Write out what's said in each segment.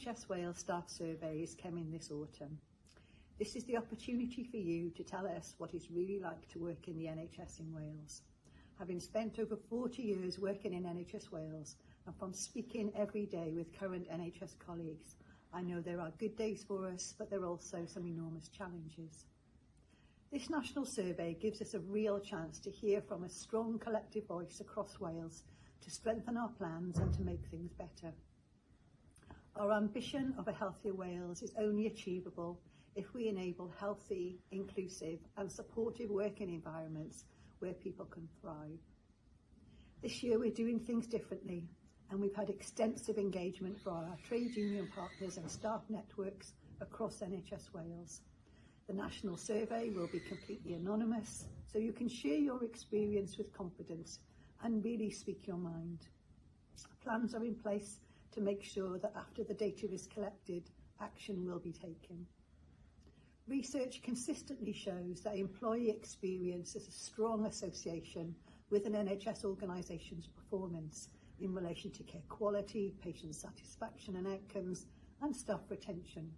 NHS Wales staff surveys came in this autumn. This is the opportunity for you to tell us what it's really like to work in the NHS in Wales. Having spent over 40 years working in NHS Wales and from speaking every day with current NHS colleagues, I know there are good days for us, but there are also some enormous challenges. This national survey gives us a real chance to hear from a strong collective voice across Wales to strengthen our plans and to make things better. Our ambition of a healthier Wales is only achievable if we enable healthy, inclusive and supportive working environments where people can thrive. This year we're doing things differently, and we've had extensive engagement from our trade union partners and staff networks across NHS Wales. The national survey will be completely anonymous, so you can share your experience with confidence and really speak your mind. Plans are in place to make sure that after the data is collected, action will be taken. Research consistently shows that employee experience is a strong association with an NHS organisation's performance in relation to care quality, patient satisfaction and outcomes, and staff retention.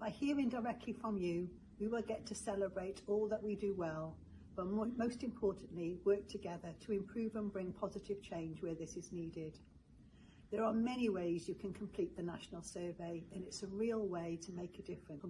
By hearing directly from you, we will get to celebrate all that we do well, but most importantly, work together to improve and bring positive change where this is needed. There are many ways you can complete the national survey, and it's a real way to make a difference.